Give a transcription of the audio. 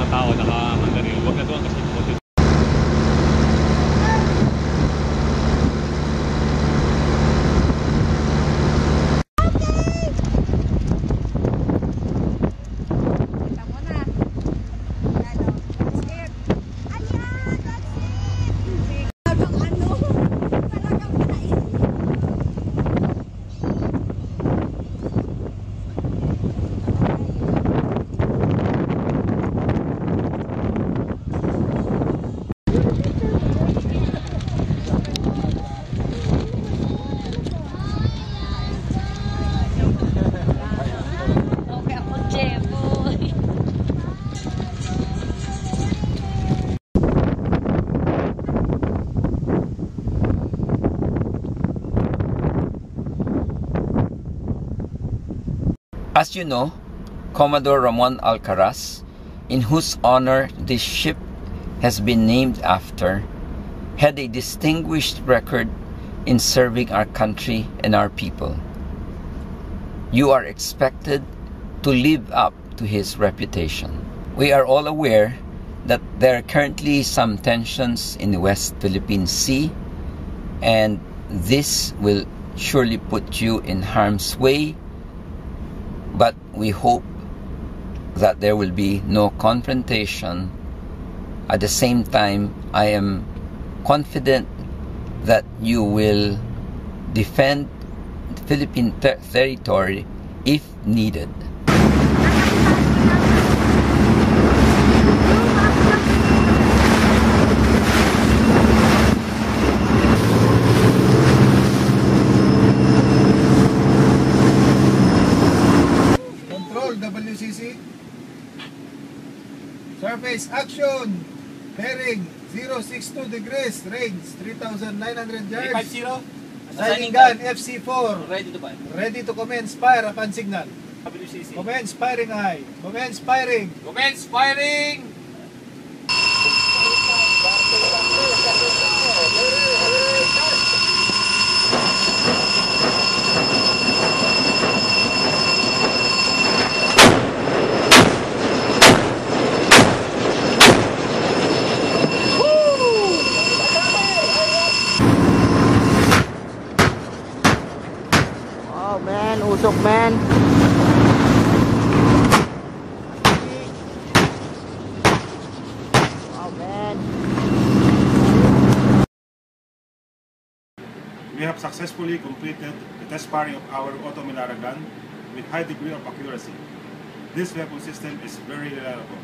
mga tao nakamandaril. Huwag na doon kasi puti. As you know, Commodore Ramon Alcaraz, in whose honor this ship has been named after, had a distinguished record in serving our country and our people. You are expected to live up to his reputation. We are all aware that there are currently some tensions in the West Philippine Sea, and this will surely put you in harm's way. But we hope that there will be no confrontation. At the same time, I am confident that you will defend Philippine territory if needed. WCC. Surface action. Bearing 062 degrees. Range 3,900 yards. 350. Signing gun FC4. Ready to buy. Ready to commence fire upon signal. WCC. Commence firing high. Commence firing. Commence firing! Oh man, usok man. Oh man. We have successfully completed the test firing of our Auto Milara gun with high degree of accuracy. This weapon system is very reliable.